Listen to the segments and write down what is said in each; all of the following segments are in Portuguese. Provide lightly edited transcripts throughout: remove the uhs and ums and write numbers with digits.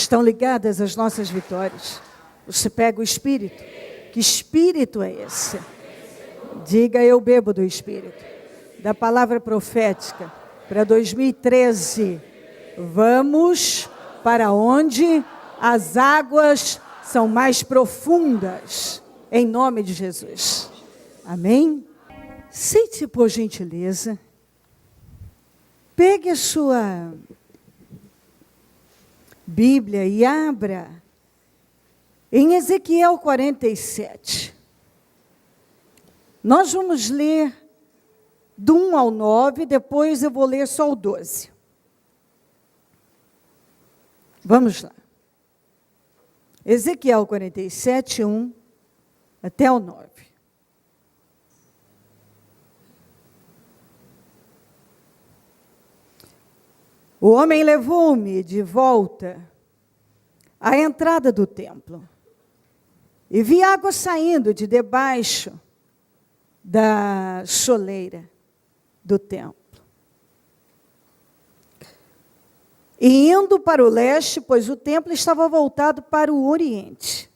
estão ligadas às nossas vitórias. Você pega o Espírito. Que Espírito é esse? Diga, eu bebo do Espírito. Da palavra profética para 2013. Vamos para onde as águas são mais profundas. Em nome de Jesus. Amém? Sente por gentileza. Pegue a sua Bíblia e abra em Ezequiel 47. Nós vamos ler do 1 ao 9, depois eu vou ler só o 12. Vamos lá. Ezequiel 47, 1 até o 9. O homem levou-me de volta à entrada do templo e vi água saindo de debaixo da soleira do templo. E indo para o leste, pois o templo estava voltado para o oriente.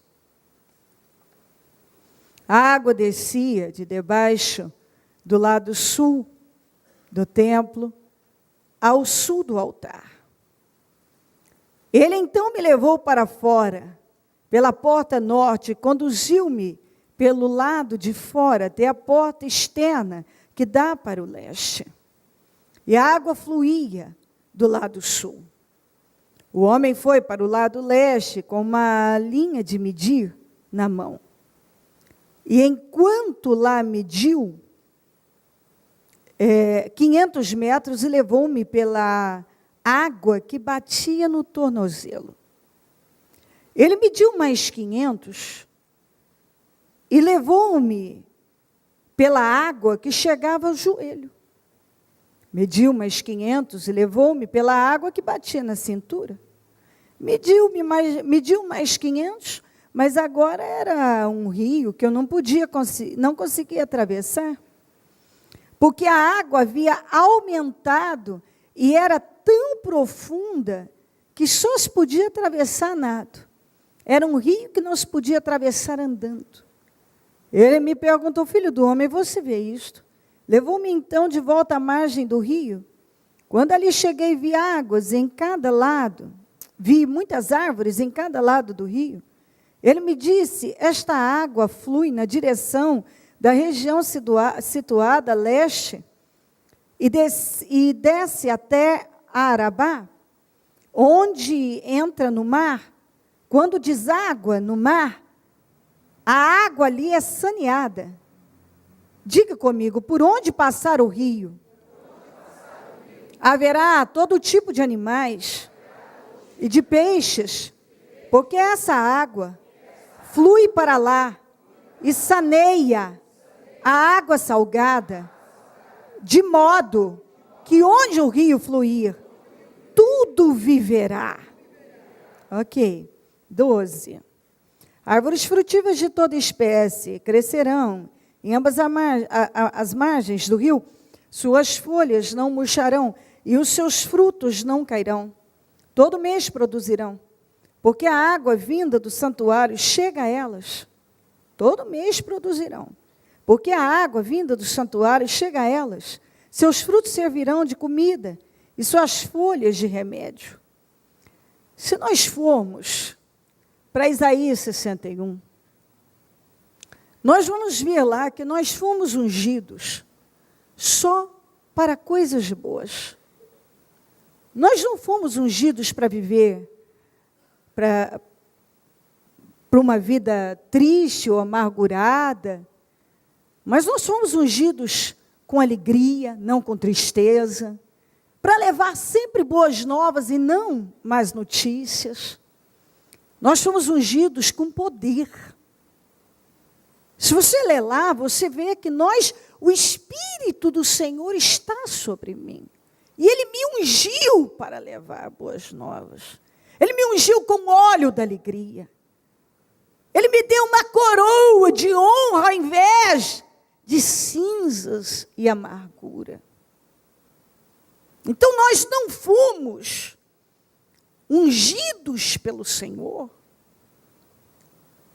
A água descia de debaixo do lado sul do templo ao sul do altar. Ele então me levou para fora, pela porta norte, e conduziu-me pelo lado de fora até a porta externa que dá para o leste. E a água fluía do lado sul. O homem foi para o lado leste com uma linha de medir na mão. E enquanto lá mediu 500 metros, e levou-me pela água que batia no tornozelo. Ele mediu mais 500 e levou-me pela água que chegava ao joelho. Mediu mais 500 e levou-me pela água que batia na cintura. Mediu mais 500, mas agora era um rio que eu não conseguia atravessar. Porque a água havia aumentado e era tão profunda que só se podia atravessar nado. Era um rio que não se podia atravessar andando. Ele me perguntou, filho do homem, você vê isto? Levou-me então de volta à margem do rio. Quando ali cheguei, vi águas em cada lado, vi muitas árvores em cada lado do rio. Ele me disse, esta água flui na direção da região situada a leste e desce até Arabá, onde entra no mar. Quando deságua no mar, a água ali é saneada. Diga comigo, por onde passar o rio? Haverá todo tipo de animais e de peixes, porque essa água flui para lá e saneia a água salgada, de modo que onde o rio fluir, tudo viverá. Ok, 12. Árvores frutíferas de toda espécie crescerão em ambas as margens do rio, suas folhas não murcharão e os seus frutos não cairão. Todo mês produzirão, porque a água vinda do santuário chega a elas. Todo mês produzirão, porque a água vinda do santuário chega a elas. Seus frutos servirão de comida e suas folhas de remédio. Se nós formos para Isaías 61, nós vamos ver lá que nós fomos ungidos só para coisas boas. Nós não fomos ungidos para viver, para uma vida triste ou amargurada, mas nós fomos ungidos com alegria, não com tristeza, para levar sempre boas novas e não más notícias. Nós fomos ungidos com poder. Se você ler lá, você vê que o Espírito do Senhor está sobre mim. E Ele me ungiu para levar boas novas. Ele me ungiu com óleo da alegria. Ele me deu uma coroa de honra ao invés de cinzas e amargura. Então nós não fomos ungidos pelo Senhor,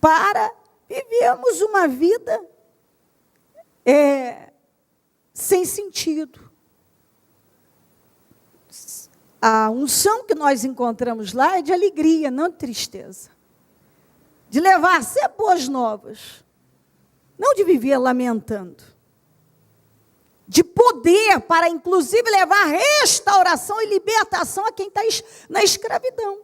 para vivermos uma vida sem sentido. A unção que nós encontramos lá é de alegria, não de tristeza. De levar sempre boas novas. Não de viver lamentando. De poder para, inclusive, levar restauração e libertação a quem está na escravidão.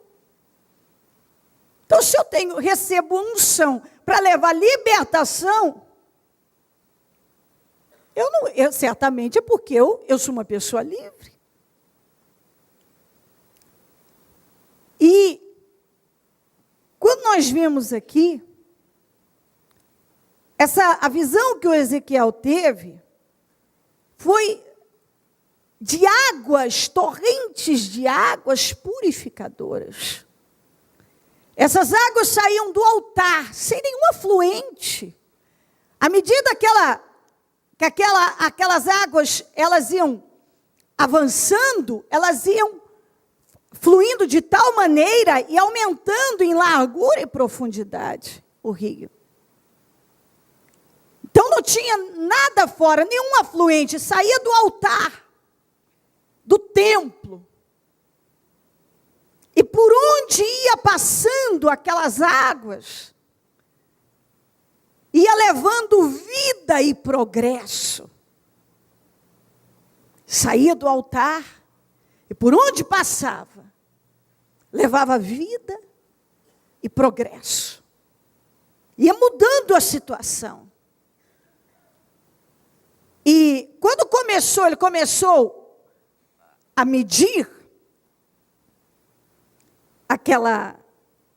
Então, se eu recebo unção para levar libertação, certamente é porque eu sou uma pessoa livre. E, quando nós vemos aqui, a visão que o Ezequiel teve, foi de águas, torrentes de águas purificadoras. Essas águas saíam do altar, sem nenhum afluente. À medida que aquelas águas, elas iam avançando, elas iam fluindo de tal maneira e aumentando em largura e profundidade o rio. Então não tinha nada fora, nenhum afluente, saía do altar, do templo. E por onde ia passando aquelas águas, ia levando vida e progresso. Saía do altar, e por onde passava, levava vida e progresso. Ia mudando a situação. E quando ele começou a medir a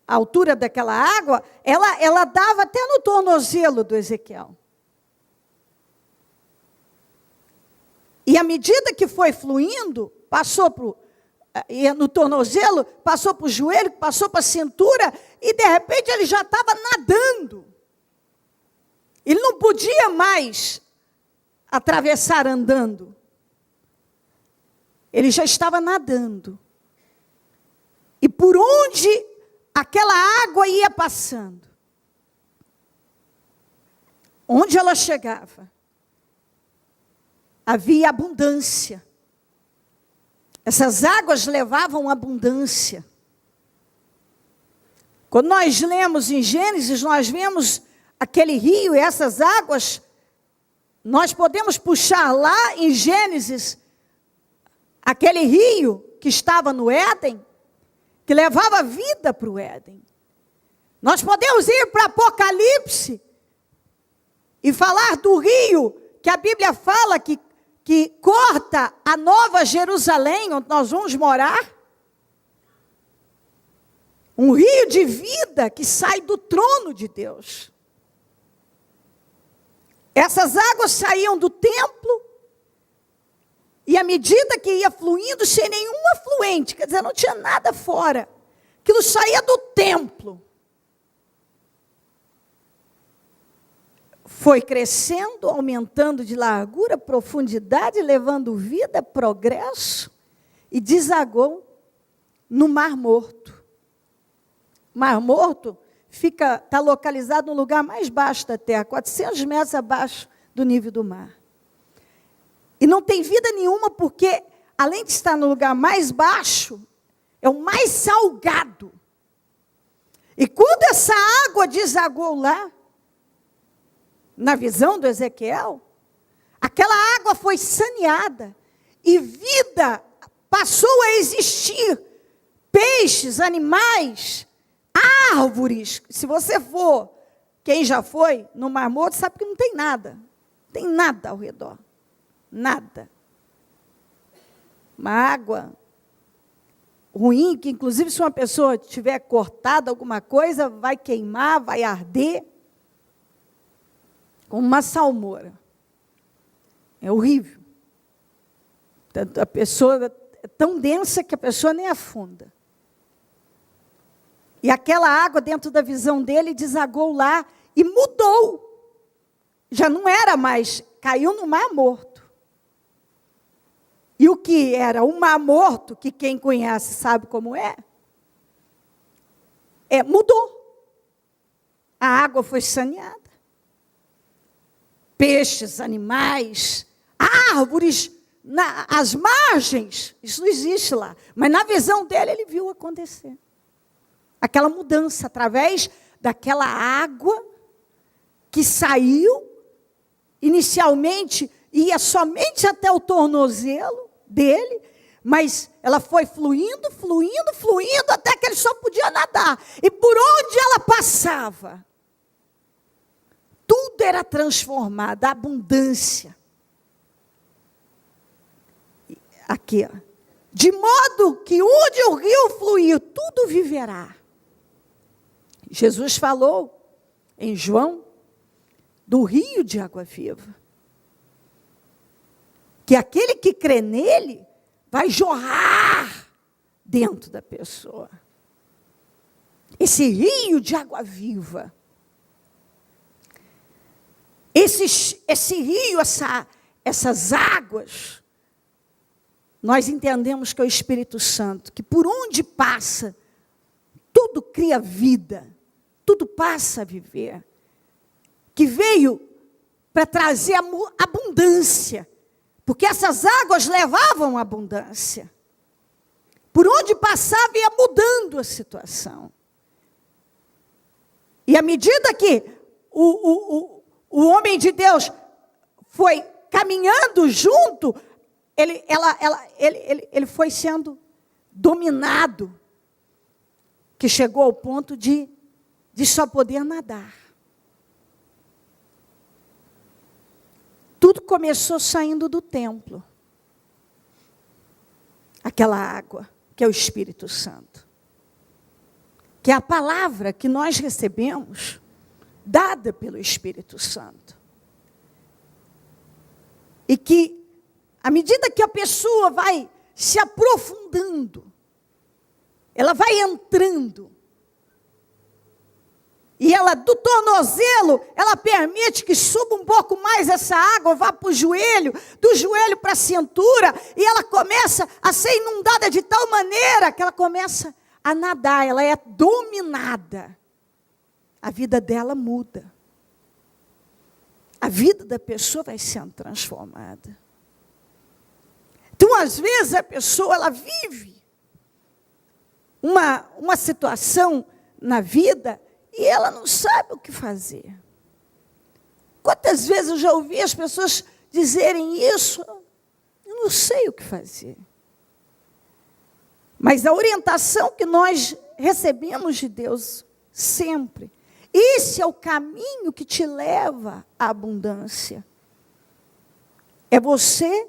altura daquela água, ela dava até no tornozelo do Ezequiel. E à medida que foi fluindo, no tornozelo, passou para o joelho, passou para a cintura, e de repente ele já estava nadando. Ele não podia mais atravessar andando. Ele já estava nadando. E por onde aquela água ia passando, onde ela chegava, havia abundância. Essas águas levavam abundância. Quando nós lemos em Gênesis, nós vemos aquele rio e essas águas, nós podemos puxar lá em Gênesis, aquele rio que estava no Éden, que levava vida para o Éden. Nós podemos ir para Apocalipse e falar do rio que a Bíblia fala que corta a Nova Jerusalém, onde nós vamos morar. Um rio de vida que sai do trono de Deus. Essas águas saíam do templo, e à medida que ia fluindo, sem nenhum afluente, quer dizer, não tinha nada fora, aquilo saía do templo. Foi crescendo, aumentando de largura, profundidade, levando vida, progresso, e desagou no Mar Morto. Mar Morto está localizado no lugar mais baixo da terra, 400 metros abaixo do nível do mar. E não tem vida nenhuma, porque, além de estar no lugar mais baixo, é o mais salgado. E quando essa água desagou lá, na visão do Ezequiel, aquela água foi saneada, e vida passou a existir. Peixes, animais, árvores. Se você for, quem já foi no Mar Morto, sabe que não tem nada. Não tem nada ao redor. Nada. Uma água ruim, que inclusive se uma pessoa tiver cortada alguma coisa, vai queimar, vai arder. Como uma salmoura. É horrível. A pessoa é tão densa que a pessoa nem afunda. E aquela água dentro da visão dele desagou lá e mudou. Já não era mais, caiu no Mar Morto. E o que era o Mar Morto, que quem conhece sabe como é, mudou. A água foi saneada. Peixes, animais, árvores, as margens, isso não existe lá. Mas na visão dele, ele viu acontecer. Aquela mudança através daquela água que saiu, inicialmente ia somente até o tornozelo dele, mas ela foi fluindo, fluindo, fluindo, até que ele só podia nadar. E por onde ela passava, tudo era transformado, a abundância. Aqui, ó. De modo que onde o rio fluir, tudo viverá. Jesus falou em João do rio de água viva. Que aquele que crê nele vai jorrar dentro da pessoa. Esse rio de água viva. Esse rio, essas águas, nós entendemos que é o Espírito Santo, que por onde passa, tudo cria vida, tudo passa a viver. Que veio para trazer abundância, porque essas águas levavam abundância. Por onde passava ia mudando a situação. E à medida que o homem de Deus foi caminhando junto, ele foi sendo dominado, que chegou ao ponto de só poder nadar. Tudo começou saindo do templo. Aquela água, que é o Espírito Santo. Que é a palavra que nós recebemos, dada pelo Espírito Santo. E que, à medida que a pessoa vai se aprofundando, ela vai entrando, e ela, do tornozelo, ela permite que suba um pouco mais essa água, vá para o joelho, do joelho para a cintura, e ela começa a ser inundada de tal maneira que ela começa a nadar, ela é dominada. A vida dela muda. A vida da pessoa vai sendo transformada. Então, às vezes, a pessoa, ela vive uma situação na vida e ela não sabe o que fazer. Quantas vezes eu já ouvi as pessoas dizerem isso? Eu não sei o que fazer. Mas a orientação que nós recebemos de Deus, sempre, esse é o caminho que te leva à abundância. É você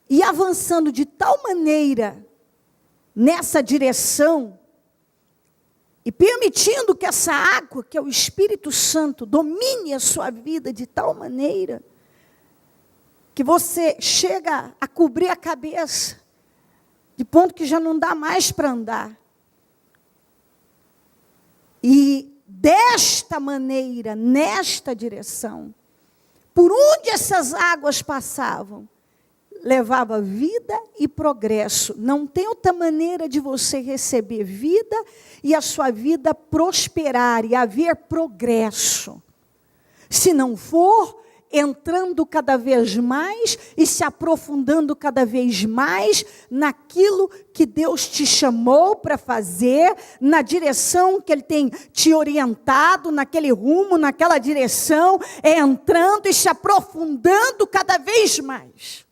ir avançando de tal maneira nessa direção e permitindo que essa água, que é o Espírito Santo, domine a sua vida de tal maneira que você chega a cobrir a cabeça, de ponto que já não dá mais para andar. E desta maneira, nesta direção, por onde essas águas passavam, levava vida e progresso. Não tem outra maneira de você receber vida e a sua vida prosperar e haver progresso, se não for entrando cada vez mais e se aprofundando cada vez mais naquilo que Deus te chamou para fazer, na direção que Ele tem te orientado, naquele rumo, naquela direção, entrando e se aprofundando cada vez mais.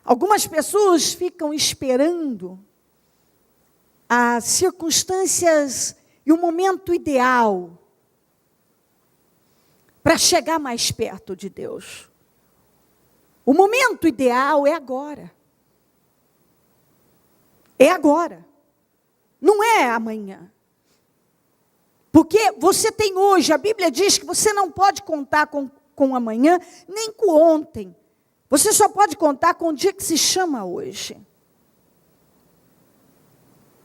Algumas pessoas ficam esperando as circunstâncias e o momento ideal para chegar mais perto de Deus. O momento ideal é agora. É agora. Não é amanhã. Porque você tem hoje, a Bíblia diz que você não pode contar com amanhã, nem com ontem. Você só pode contar com o dia que se chama hoje.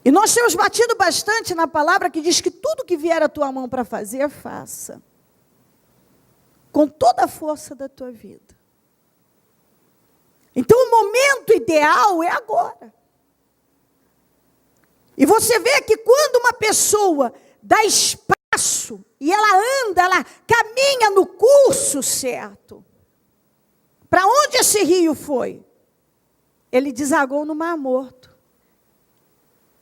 E nós temos batido bastante na palavra que diz que tudo que vier à tua mão para fazer, faça. Com toda a força da tua vida. Então o momento ideal é agora. E você vê que quando uma pessoa dá espaço, e ela anda, ela caminha no curso certo. Para onde esse rio foi? Ele desagou no Mar Morto.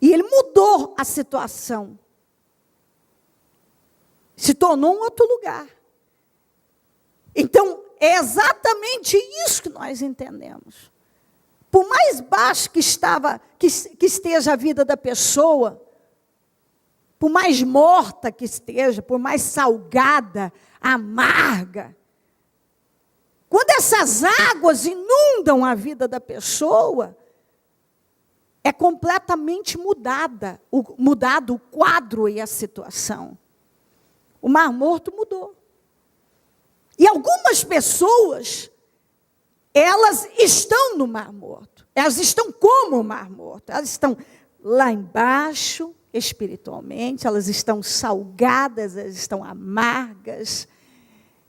E ele mudou a situação. Se tornou um outro lugar. Então, é exatamente isso que nós entendemos. Por mais baixo que esteja a vida da pessoa, por mais morta que esteja, por mais salgada, amarga, quando essas águas inundam a vida da pessoa, é completamente mudado o quadro e a situação. O Mar Morto mudou. E algumas pessoas, elas estão no Mar Morto. Elas estão como o Mar Morto. Elas estão lá embaixo, espiritualmente, elas estão salgadas, elas estão amargas,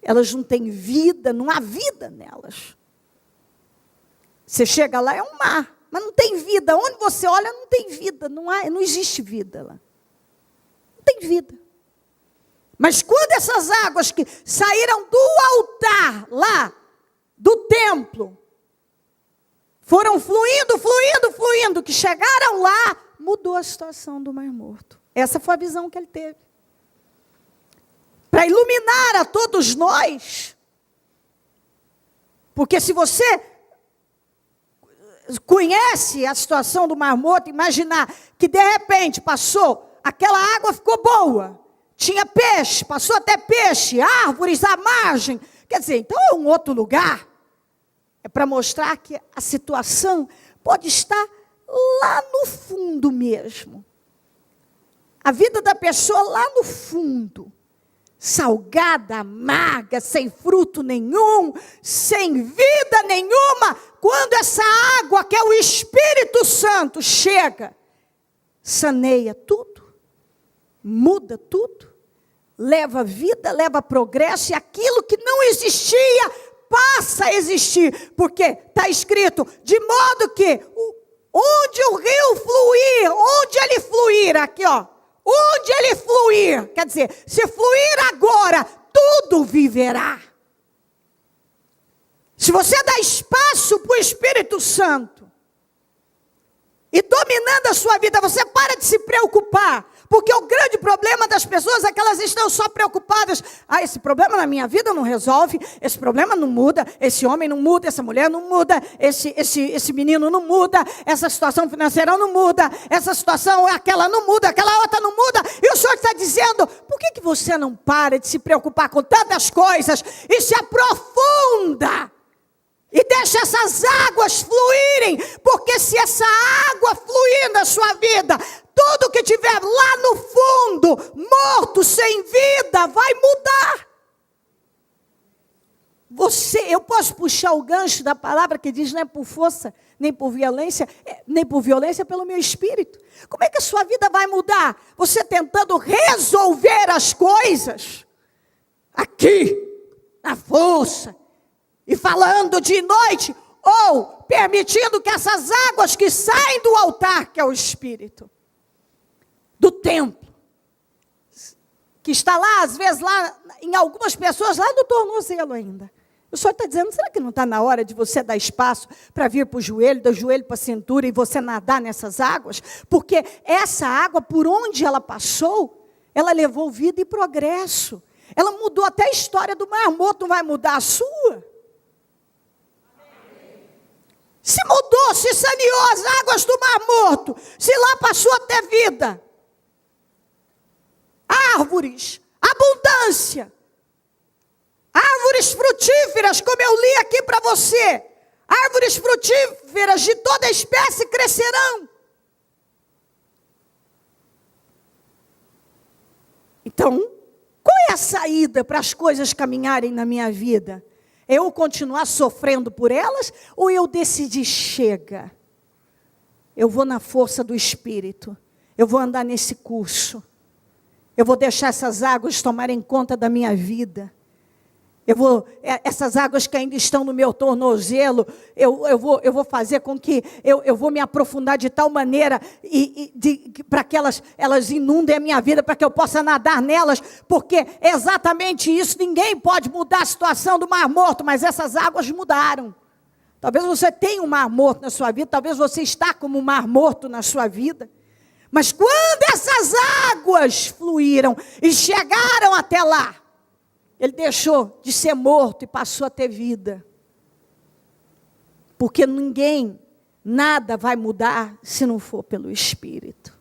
elas não têm vida, não há vida nelas. Você chega lá, é um mar, mas não tem vida. Onde você olha, não tem vida, não existe vida lá. Não tem vida. Mas quando essas águas que saíram do altar lá, do templo, foram fluindo, que chegaram lá, mudou a situação do Mar Morto. Essa foi a visão que ele teve. Para iluminar a todos nós, porque se você conhece a situação do Mar Morto, imaginar que de repente passou, aquela água ficou boa, tinha peixe, passou até peixe, árvores à margem, quer dizer, então é um outro lugar. É para mostrar que a situação pode estar lá no fundo mesmo. A vida da pessoa lá no fundo. Salgada, amarga, sem fruto nenhum, sem vida nenhuma. Quando essa água, que é o Espírito Santo, chega, saneia tudo, muda tudo, leva vida, leva progresso, e aquilo que não existia, passa a existir, porque está escrito, de modo que onde o rio fluir, onde ele fluir, aqui ó, onde ele fluir, quer dizer, se fluir agora, tudo viverá. Se você dá espaço para o Espírito Santo, e dominando a sua vida, você para de se preocupar, porque o grande problema das pessoas é que elas estão só preocupadas. Esse problema na minha vida não resolve, esse problema não muda, esse homem não muda, essa mulher não muda, esse menino não muda, essa situação financeira não muda, essa situação, aquela não muda, aquela outra não muda. E o Senhor está dizendo, por que você não para de se preocupar com tantas coisas e se aprofunda? E deixa essas águas fluírem, porque se essa água fluir na sua vida, tudo que tiver lá no fundo, morto, sem vida, vai mudar. Eu posso puxar o gancho da palavra que diz, não é por força, nem por violência, pelo meu espírito. Como é que a sua vida vai mudar? Você tentando resolver as coisas, aqui, na força, e falando de noite, ou permitindo que essas águas que saem do altar, que é o Espírito, do templo, que está lá, às vezes, lá, em algumas pessoas, lá no tornozelo ainda. O Senhor está dizendo, será que não está na hora de você dar espaço para vir para o joelho, do joelho para a cintura, e você nadar nessas águas? Porque essa água, por onde ela passou, ela levou vida e progresso. Ela mudou até a história do Mar Morto, não vai mudar a sua? Se mudou, se saneou as águas do Mar Morto, se lá passou a ter vida, árvores, abundância, árvores frutíferas, como eu li aqui para você, árvores frutíferas de toda espécie crescerão. Então, qual é a saída para as coisas caminharem na minha vida? Eu continuar sofrendo por elas, ou eu decidir, chega, eu vou na força do Espírito, eu vou andar nesse curso, eu vou deixar essas águas tomarem conta da minha vida, essas águas que ainda estão no meu tornozelo, eu vou fazer com que eu vou me aprofundar de tal maneira para que elas inundem a minha vida, para que eu possa nadar nelas, porque é exatamente isso. Ninguém pode mudar a situação do Mar Morto, mas essas águas mudaram. Talvez você tenha um Mar Morto na sua vida, talvez você está como um Mar Morto na sua vida, mas quando essas águas fluíram e chegaram até lá, ele deixou de ser morto e passou a ter vida. Porque nada vai mudar se não for pelo Espírito.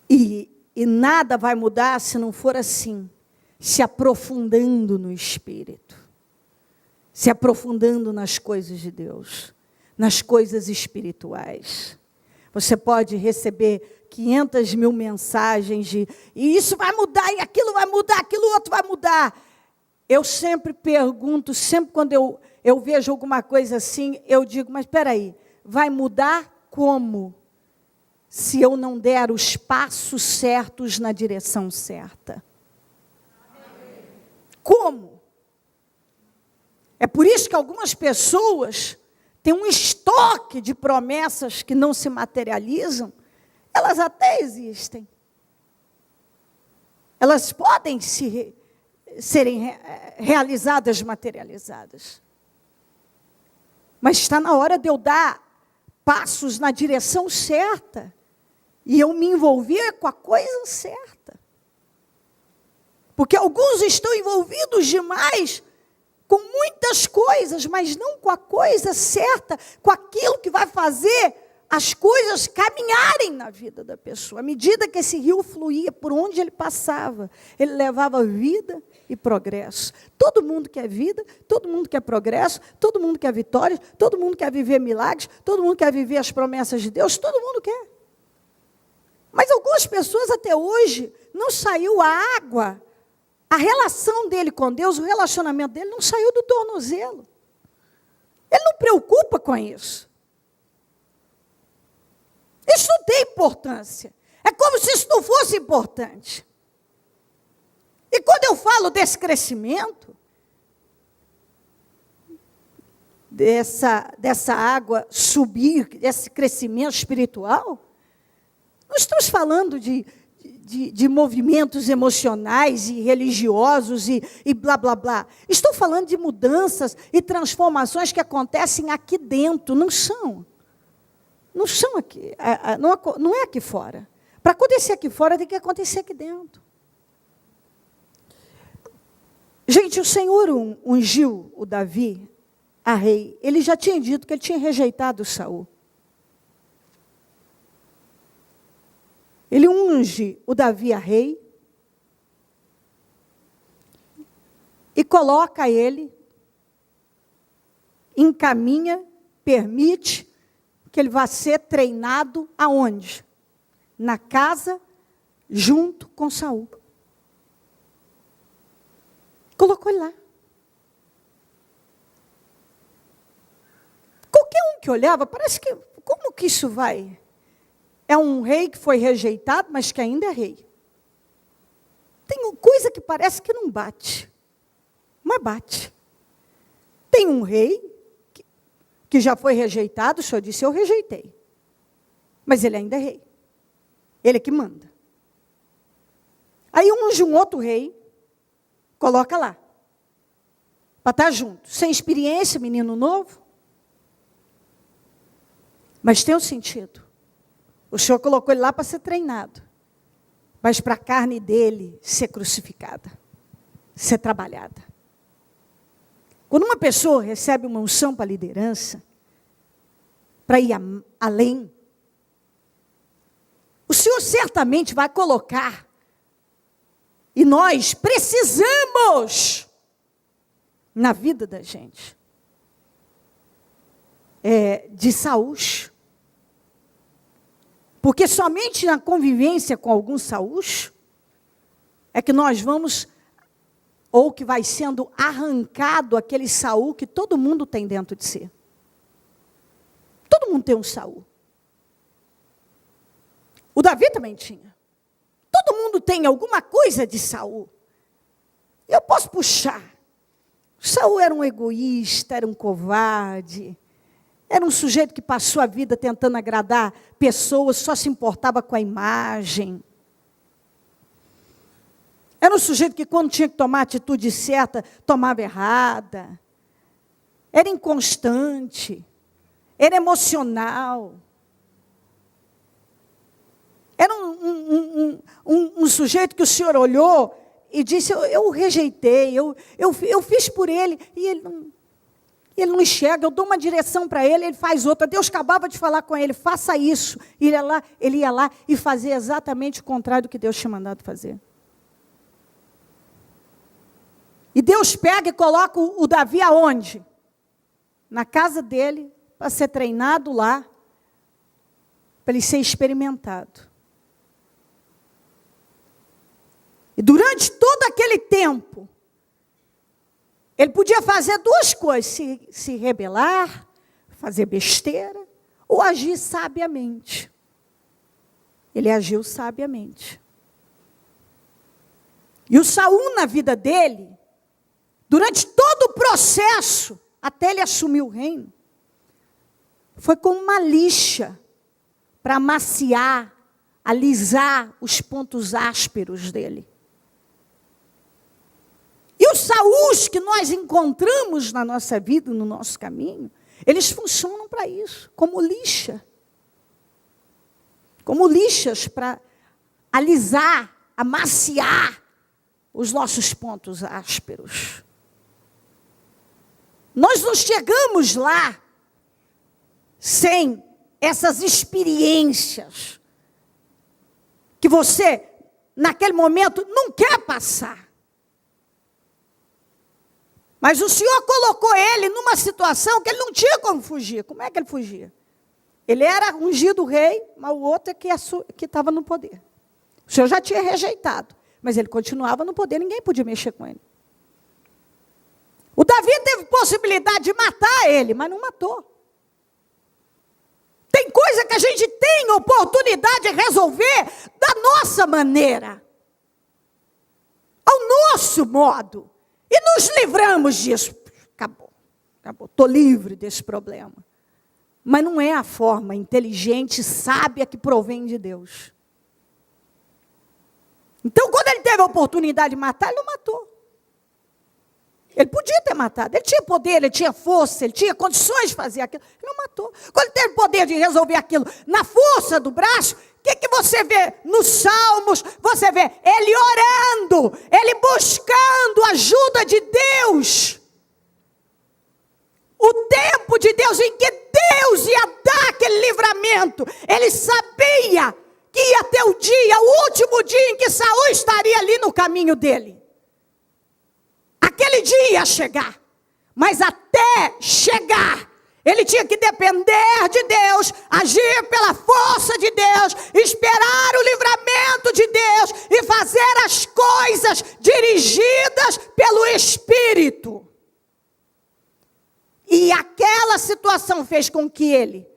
E nada vai mudar se não for assim, se aprofundando no Espírito. Se aprofundando nas coisas de Deus, nas coisas espirituais. Você pode receber 500 mil mensagens e isso vai mudar, e aquilo vai mudar, aquilo outro vai mudar. Eu sempre pergunto, sempre quando eu vejo alguma coisa assim, eu digo, mas espera aí, vai mudar como? Se eu não der os passos certos na direção certa. Como? É por isso que algumas pessoas têm um estoque de promessas que não se materializam. Elas até existem. Elas podem serem realizadas, materializadas. Mas está na hora de eu dar passos na direção certa. E eu me envolver com a coisa certa. Porque alguns estão envolvidos demais com muitas coisas, mas não com a coisa certa, com aquilo que vai fazer as coisas caminharem na vida da pessoa. À medida que esse rio fluía por onde ele passava, ele levava vida e progresso. Todo mundo quer vida, todo mundo quer progresso, todo mundo quer vitória, todo mundo quer viver milagres, todo mundo quer viver as promessas de Deus, todo mundo quer. Mas algumas pessoas até hoje não saiu a água, a relação dele com Deus, o relacionamento dele não saiu do tornozelo. Ele não preocupa com isso. Isso não tem importância. É como se isso não fosse importante. E quando eu falo desse crescimento, dessa água subir, desse crescimento espiritual, nós estamos falando de movimentos emocionais e religiosos e blá, blá, blá. Estou falando de mudanças e transformações que acontecem aqui dentro, não são. Não são aqui, não é aqui fora. Para acontecer aqui fora, tem que acontecer aqui dentro. Gente, o Senhor ungiu o Davi a rei. Ele já tinha dito que ele tinha rejeitado Saul. Ele unge o Davi a rei e coloca ele, encaminha, permite que ele vá ser treinado aonde? Na casa, junto com Saul. Colocou ele lá. Qualquer um que olhava, parece que, como que isso vai? É um rei que foi rejeitado, mas que ainda é rei. Tem coisa que parece que não bate, mas bate. Tem um rei que já foi rejeitado, o Senhor disse, eu rejeitei. Mas ele ainda é rei. Ele é que manda. Aí unge um outro rei, coloca lá, para estar junto. Sem experiência, menino novo. Mas tem um sentido. O Senhor colocou ele lá para ser treinado. Mas para a carne dele ser crucificada. Ser trabalhada. Quando uma pessoa recebe uma unção para liderança, para ir além, o Senhor certamente vai colocar, e nós precisamos, na vida da gente, de saús. Porque somente na convivência com alguns saús, é que nós vamos, ou que vai sendo arrancado aquele Saul que todo mundo tem dentro de si. Todo mundo tem um Saul. O Davi também tinha. Todo mundo tem alguma coisa de Saul. Eu posso puxar. Saul era um egoísta, era um covarde, era um sujeito que passou a vida tentando agradar pessoas, só se importava com a imagem. Era um sujeito que quando tinha que tomar a atitude certa, tomava errada. Era inconstante, era emocional. Era um sujeito que o Senhor olhou e disse, eu o rejeitei, eu fiz por ele, e ele não enxerga, eu dou uma direção para ele, ele faz outra. Deus acabava de falar com ele, faça isso. E ele ia lá e fazia exatamente o contrário do que Deus tinha mandado fazer. E Deus pega e coloca o Davi aonde? Na casa dele, para ser treinado lá, para ele ser experimentado. E durante todo aquele tempo, ele podia fazer duas coisas, se rebelar, fazer besteira, ou agir sabiamente. Ele agiu sabiamente. E o Saul, na vida dele, durante todo o processo, até ele assumir o reino, foi como uma lixa para amaciar, alisar os pontos ásperos dele. E os Saús que nós encontramos na nossa vida, no nosso caminho, eles funcionam para isso, como lixa. Como lixas para alisar, amaciar os nossos pontos ásperos. Nós não chegamos lá sem essas experiências que você, naquele momento, não quer passar. Mas o Senhor colocou ele numa situação que ele não tinha como fugir. Como é que ele fugia? Ele era ungido rei, mas o outro é que estava no poder. O Senhor já tinha rejeitado, mas ele continuava no poder, ninguém podia mexer com ele. O Davi teve possibilidade de matar ele, mas não matou. Tem coisa que a gente tem oportunidade de resolver da nossa maneira, ao nosso modo. E nos livramos disso. Acabou. Estou livre desse problema. Mas não é a forma inteligente, sábia que provém de Deus. Então, quando ele teve a oportunidade de matar, ele não matou. Ele podia ter matado. Ele tinha poder, ele tinha força, ele tinha condições de fazer aquilo. Ele não matou. Quando ele teve poder de resolver aquilo na força do braço, o que você vê nos Salmos? Você vê ele orando, ele buscando a ajuda de Deus. O tempo de Deus em que Deus ia dar aquele livramento. Ele sabia que ia ter o dia, o último dia em que Saul estaria ali no caminho dele. Aquele dia ia chegar. Mas até chegar, ele tinha que depender de Deus, agir pela força de Deus, esperar o livramento de Deus e fazer as coisas dirigidas pelo Espírito. E aquela situação fez com que ele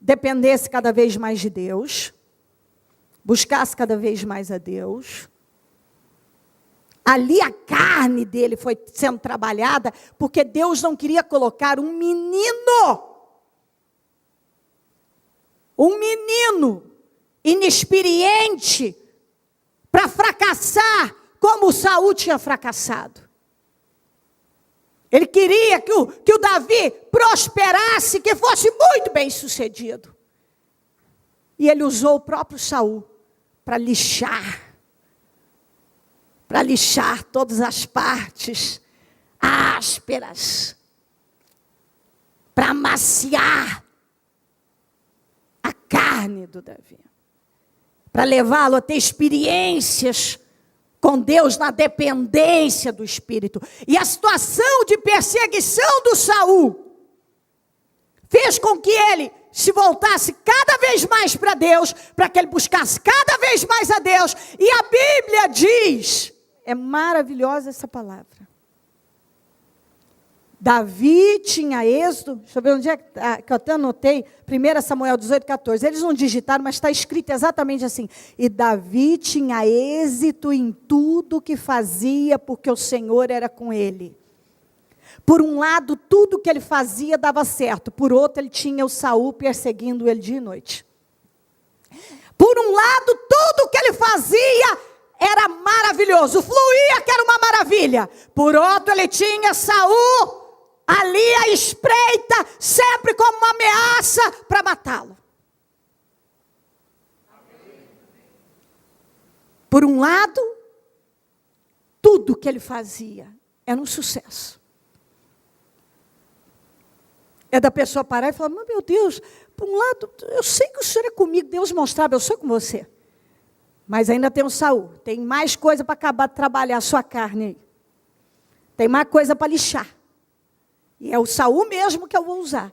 dependesse cada vez mais de Deus, buscasse cada vez mais a Deus. Ali a carne dele foi sendo trabalhada, porque Deus não queria colocar um menino inexperiente, para fracassar como Saul tinha fracassado. Ele queria que o Davi prosperasse, que fosse muito bem sucedido. E ele usou o próprio Saul para lixar todas as partes ásperas, para amaciar a carne do Davi, para levá-lo a ter experiências com Deus na dependência do Espírito. E a situação de perseguição do Saul fez com que ele se voltasse cada vez mais para Deus, para que ele buscasse cada vez mais a Deus. E a Bíblia diz, é maravilhosa essa palavra, Davi tinha êxito, deixa eu ver onde é que eu até anotei, 1 Samuel 18, 14. Eles não digitaram, mas está escrito exatamente assim. E Davi tinha êxito em tudo que fazia, porque o Senhor era com ele. Por um lado, tudo que ele fazia dava certo. Por outro, ele tinha o Saul perseguindo ele dia e noite. Por um lado, tudo que ele fazia era maravilhoso. Fluía que era uma maravilha. Por outro, ele tinha Saul ali à espreita, sempre como uma ameaça para matá-lo. Por um lado, tudo que ele fazia era um sucesso. É da pessoa parar e falar, meu Deus, por um lado, eu sei que o Senhor é comigo, Deus mostrava, eu sou com você. Mas ainda tem o Saul, tem mais coisa para acabar de trabalhar a sua carne aí. Tem mais coisa para lixar. E é o Saul mesmo que eu vou usar.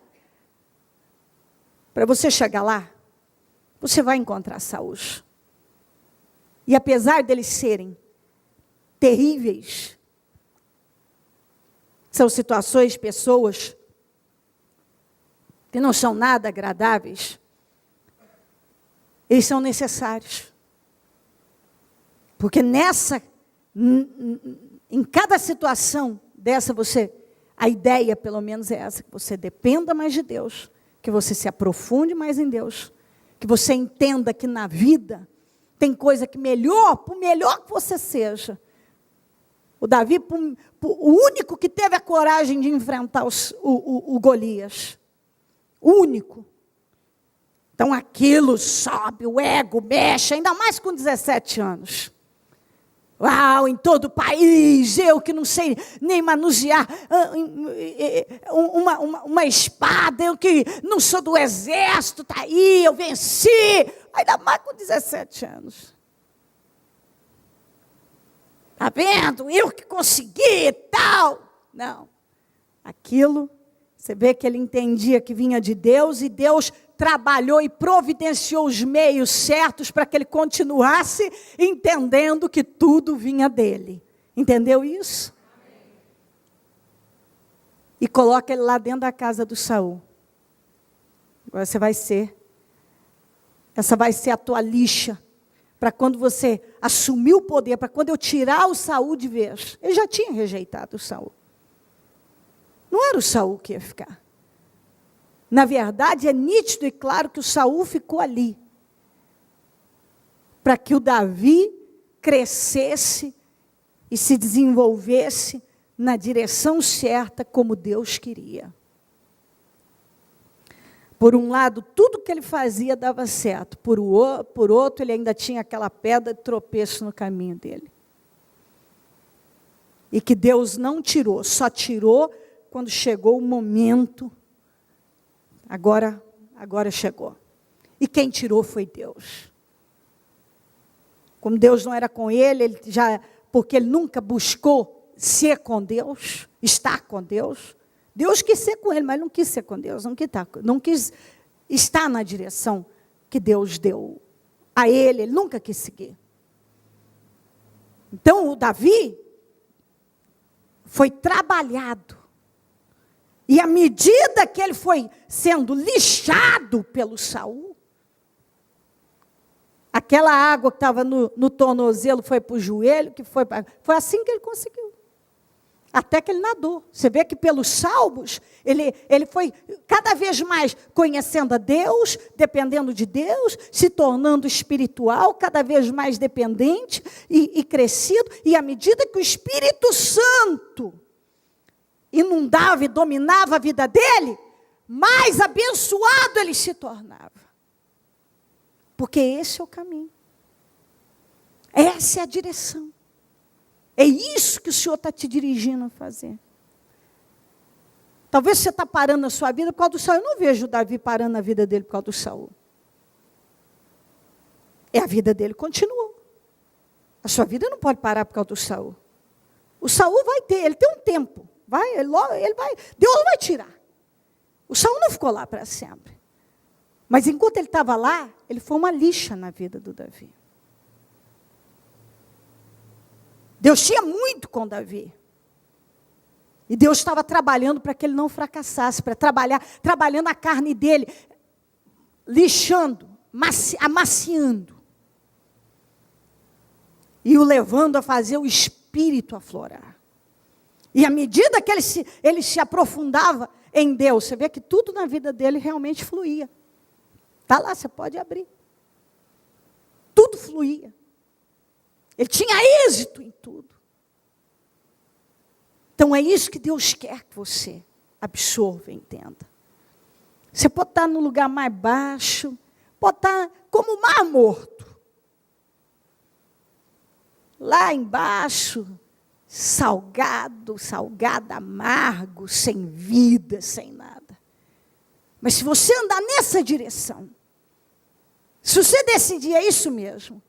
Para você chegar lá, você vai encontrar Saul. E apesar deles serem terríveis, são situações, pessoas que não são nada agradáveis, eles são necessários. Porque em cada situação dessa a ideia pelo menos é essa, que você dependa mais de Deus, que você se aprofunde mais em Deus, que você entenda que na vida tem coisa que por melhor que você seja. O Davi, o único que teve a coragem de enfrentar o Golias. O único. Então aquilo sobe, o ego mexe, ainda mais com 17 anos. Uau, em todo o país, eu que não sei nem manusear uma espada, eu que não sou do exército, está aí, eu venci. Ainda mais com 17 anos. Está vendo? Eu que consegui e tal. Não. Aquilo, você vê que ele entendia que vinha de Deus e Deus trabalhou e providenciou os meios certos para que ele continuasse entendendo que tudo vinha dele. Entendeu isso? E coloca ele lá dentro da casa do Saul. Agora essa vai ser a tua lixa, para quando você assumir o poder, para quando eu tirar o Saul de vez. Ele já tinha rejeitado o Saul. Não era o Saul que ia ficar. Na verdade, é nítido e claro que o Saul ficou ali, para que o Davi crescesse e se desenvolvesse na direção certa, como Deus queria. Por um lado, tudo que ele fazia dava certo. Por outro, ele ainda tinha aquela pedra de tropeço no caminho dele. E que Deus não tirou, só tirou quando chegou o momento. Agora chegou. E quem tirou foi Deus. Como Deus não era com ele, porque ele nunca buscou ser com Deus, estar com Deus. Deus quis ser com ele, mas não quis ser com Deus, não quis estar na direção que Deus deu a ele nunca quis seguir. Então o Davi foi trabalhado. E à medida que ele foi sendo lixado pelo Saul, aquela água que estava no tornozelo foi para o joelho, foi assim que ele conseguiu. Até que ele nadou. Você vê que pelos salmos, ele foi cada vez mais conhecendo a Deus, dependendo de Deus, se tornando espiritual, cada vez mais dependente e crescido. E à medida que o Espírito Santo inundava e dominava a vida dele, mais abençoado ele se tornava. Porque esse é o caminho. Essa é a direção. É isso que o Senhor está te dirigindo a fazer. Talvez você está parando a sua vida por causa do Saul. Eu não vejo o Davi parando a vida dele por causa do Saul. A vida dele continuou. A sua vida não pode parar por causa do Saul. O Saul ele tem um tempo. Deus vai tirar. O Saul não ficou lá para sempre. Mas enquanto ele estava lá, ele foi uma lixa na vida do Davi. Deus tinha muito com Davi. E Deus estava trabalhando para que ele não fracassasse, para trabalhando a carne dele, lixando, amaciando. E o levando a fazer o espírito aflorar. E à medida que ele se aprofundava em Deus, você vê que tudo na vida dele realmente fluía. Está lá, você pode abrir. Tudo fluía. Ele tinha êxito em tudo. Então é isso que Deus quer que você absorva e entenda. Você pode estar no lugar mais baixo, pode estar como o mar morto. Lá embaixo, salgado, amargo, sem vida, sem nada. Mas se você andar nessa direção, se você decidir, é isso mesmo.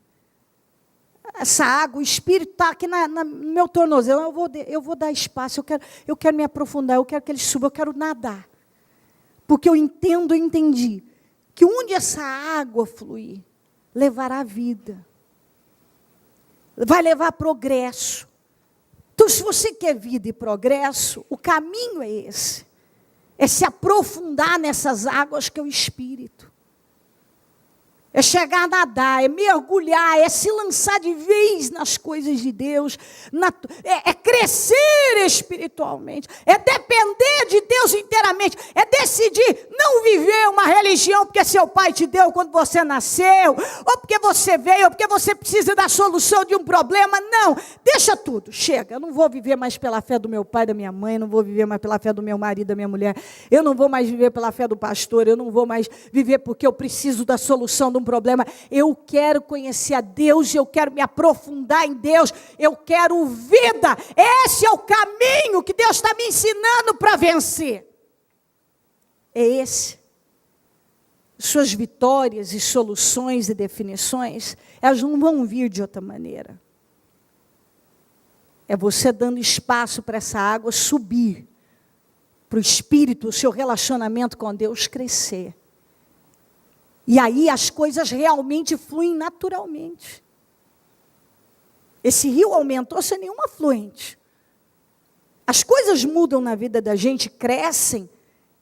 Essa água, o Espírito está aqui no meu tornozelo, eu vou dar espaço, eu quero me aprofundar, eu quero que ele suba, eu quero nadar. Porque eu entendi, que onde essa água fluir, levará vida. Vai levar progresso. Então, se você quer vida e progresso, o caminho é esse. É se aprofundar nessas águas que é o Espírito. É chegar a nadar, é mergulhar, é se lançar de vez nas coisas de Deus, é crescer espiritualmente, é depender de Deus inteiramente, é decidir não viver uma religião porque seu pai te deu quando você nasceu, ou porque você veio, ou porque você precisa da solução de um problema. Não, deixa tudo, chega. Eu não vou viver mais pela fé do meu pai, da minha mãe, eu não vou viver mais pela fé do meu marido, da minha mulher, eu não vou mais viver pela fé do pastor, eu não vou mais viver porque eu preciso da solução de um problema. Eu quero conhecer a Deus, eu quero me aprofundar em Deus, eu quero vida. Esse é o caminho que Deus está me ensinando para vencer. É esse. Suas vitórias e soluções e definições, elas não vão vir de outra maneira. É você dando espaço para essa água subir, para o Espírito, o seu relacionamento com Deus crescer. E aí as coisas realmente fluem naturalmente. Esse rio aumentou sem nenhuma afluente. As coisas mudam na vida da gente, crescem,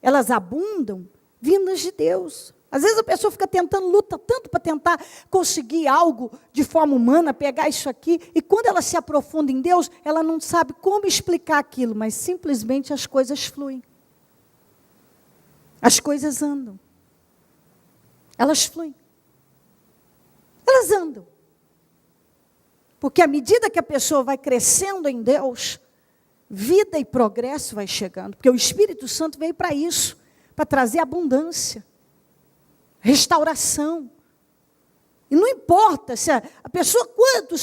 elas abundam, vindas de Deus. Às vezes a pessoa fica tentando, luta tanto para tentar conseguir algo de forma humana, pegar isso aqui, e quando ela se aprofunda em Deus, ela não sabe como explicar aquilo, mas simplesmente as coisas fluem. As coisas andam. Elas fluem. Elas andam. Porque à medida que a pessoa vai crescendo em Deus, vida e progresso vai chegando. Porque o Espírito Santo veio para isso, para trazer abundância, restauração. E não importa se a pessoa,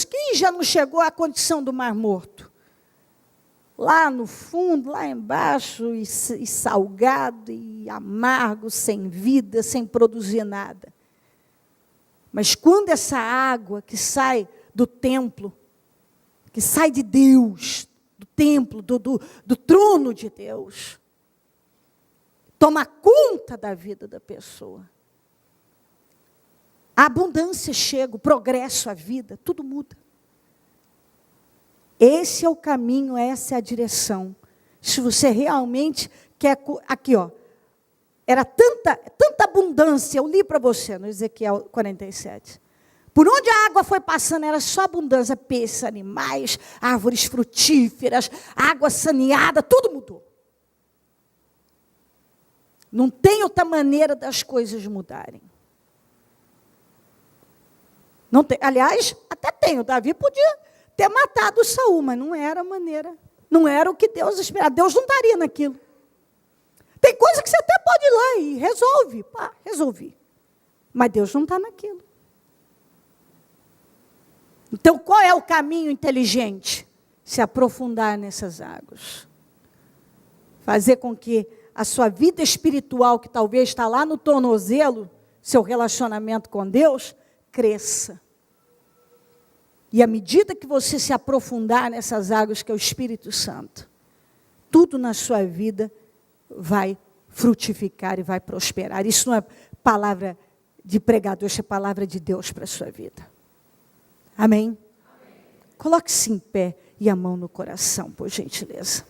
quem já não chegou à condição do mar morto? Lá no fundo, lá embaixo, e salgado, e amargo, sem vida, sem produzir nada. Mas quando essa água que sai do templo, que sai de Deus, do templo, do trono de Deus, toma conta da vida da pessoa, a abundância chega, o progresso, a vida, tudo muda. Esse é o caminho, essa é a direção. Se você realmente quer... Aqui, ó. Era tanta abundância. Eu li para você no Ezequiel 47. Por onde a água foi passando, era só abundância. Peixes, animais, árvores frutíferas, água saneada, tudo mudou. Não tem outra maneira das coisas mudarem. Não tem. Aliás, até tem. O Davi podia ter matado Saul, mas não era a maneira, não era o que Deus esperava. Deus não estaria naquilo. Tem coisa que você até pode ir lá e resolve. Resolvi. Mas Deus não está naquilo. Então, qual é o caminho inteligente? Se aprofundar nessas águas. Fazer com que a sua vida espiritual, que talvez está lá no tornozelo, seu relacionamento com Deus, cresça. E à medida que você se aprofundar nessas águas que é o Espírito Santo, tudo na sua vida vai frutificar e vai prosperar. Isso não é palavra de pregador, isso é palavra de Deus para a sua vida. Amém? Amém. Coloque-se em pé e a mão no coração, por gentileza.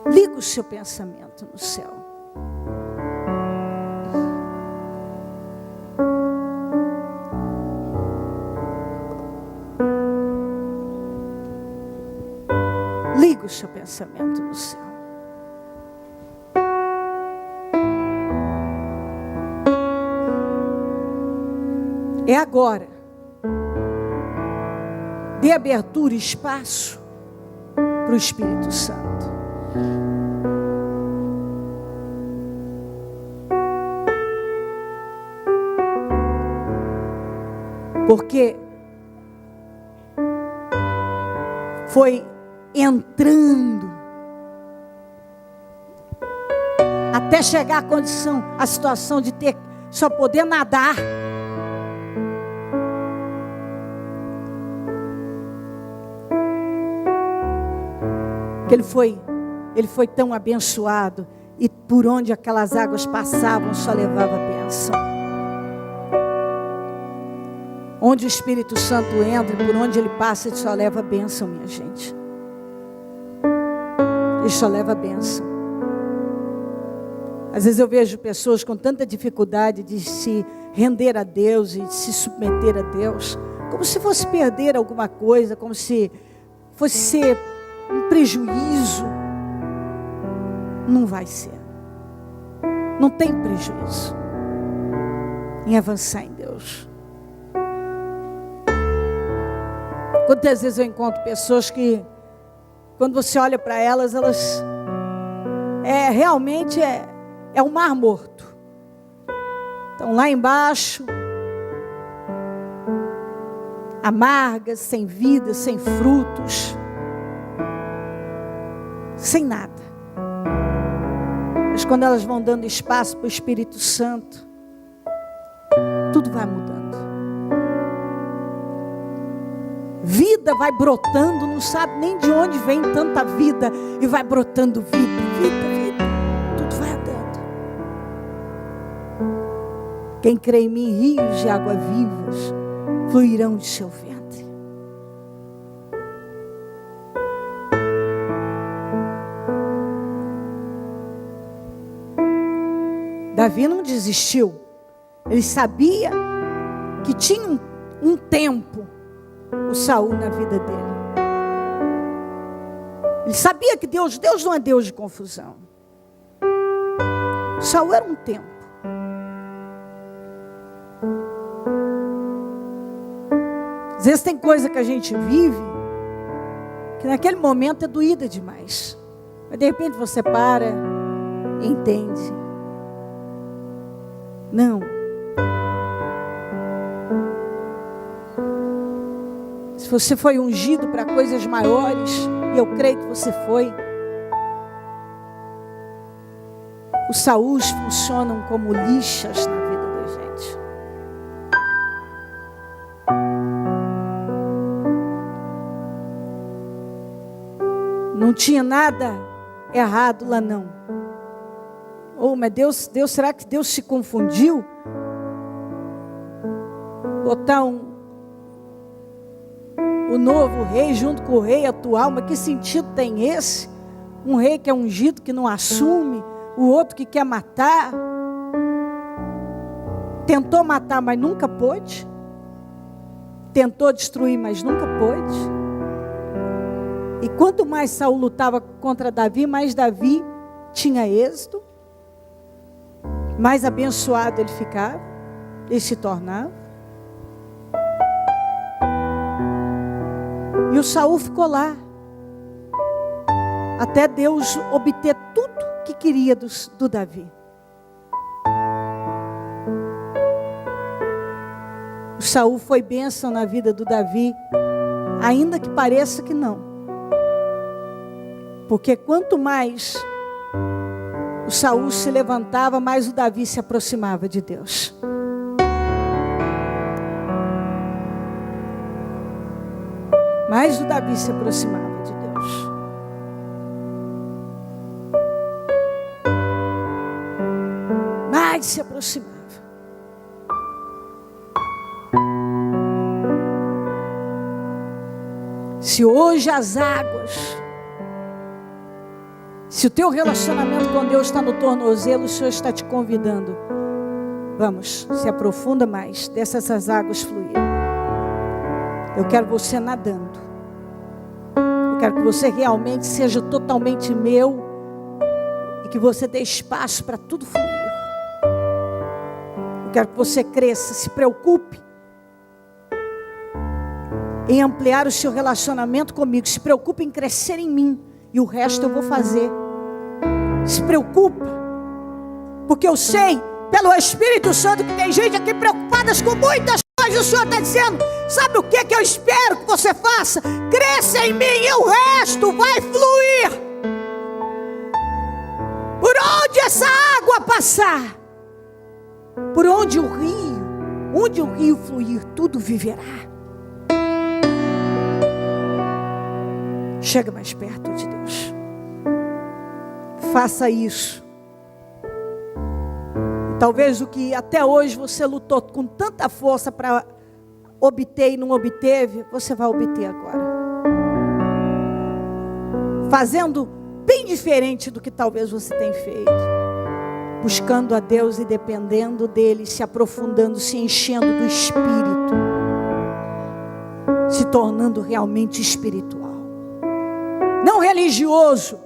Liga o seu pensamento no céu. Liga o seu pensamento no céu. É agora. Dê abertura e espaço para o Espírito Santo. Porque foi entrando até chegar à condição, a situação de ter só poder nadar. Que ele foi tão abençoado, e por onde aquelas águas passavam só levava bênção. Onde o Espírito Santo entra, por onde ele passa, ele só leva bênção, minha gente. Ele só leva bênção. Às vezes eu vejo pessoas com tanta dificuldade de se render a Deus e de se submeter a Deus, como se fosse perder alguma coisa, como se fosse ser um prejuízo. Não vai ser. Não tem prejuízo em avançar em Deus. Quantas vezes eu encontro pessoas que, quando você olha para elas, realmente é um mar morto. Estão lá embaixo, amargas, sem vida, sem frutos, sem nada. Mas quando elas vão dando espaço para o Espírito Santo, tudo vai mudando. Vida vai brotando, não sabe nem de onde vem tanta vida, e vai brotando vida, tudo vai andando. Quem crê em mim, rios de água vivas fluirão de seu ventre. Davi não desistiu. Ele sabia que tinha um tempo o Saul na vida dele. Ele sabia que Deus não é Deus de confusão. Saul era um tempo. Às vezes tem coisa que a gente vive que naquele momento é doída demais, mas de repente você para e entende. Não. Se você foi ungido para coisas maiores, e eu creio que você foi, os Saús funcionam como lixas na vida da gente. Não tinha nada errado lá não. Oh, mas Deus, será que Deus se confundiu? Botar o novo rei junto com o rei atual, mas que sentido tem esse? Um rei que é ungido, que não assume, o outro que quer matar. Tentou matar, mas nunca pôde. Tentou destruir, mas nunca pôde. E quanto mais Saul lutava contra Davi, mais Davi tinha êxito, mais abençoado ele ficava, ele se tornava. E o Saul ficou lá, até Deus obter tudo que queria do Davi. O Saul foi bênção na vida do Davi, ainda que pareça que não. Porque quanto mais o Saul se levantava, mais o Davi se aproximava de Deus. Mais o Davi se aproximava de Deus. Mais se aproximava. Se hoje as águas Se o teu relacionamento com Deus está no tornozelo, o Senhor está te convidando. Vamos, se aprofunda mais, deixa essas águas fluir. Eu quero você nadando. Eu quero que você realmente seja totalmente meu e que você dê espaço para tudo fluir. Eu quero que você cresça, se preocupe em ampliar o seu relacionamento comigo. Se preocupe em crescer em mim e o resto eu vou fazer. Se preocupa, porque eu sei pelo Espírito Santo que tem gente aqui preocupada com muitas coisas. O Senhor está dizendo: sabe o que eu espero que você faça? Cresça em mim e o resto vai fluir. Por onde essa água passar, por onde o rio fluir, tudo viverá. Chega mais perto de Deus. Faça isso. Talvez o que até hoje você lutou com tanta força para obter e não obteve, você vai obter agora. Fazendo bem diferente do que talvez você tenha feito. Buscando a Deus e dependendo dEle, se aprofundando, se enchendo do Espírito. Se tornando realmente espiritual. Não religioso.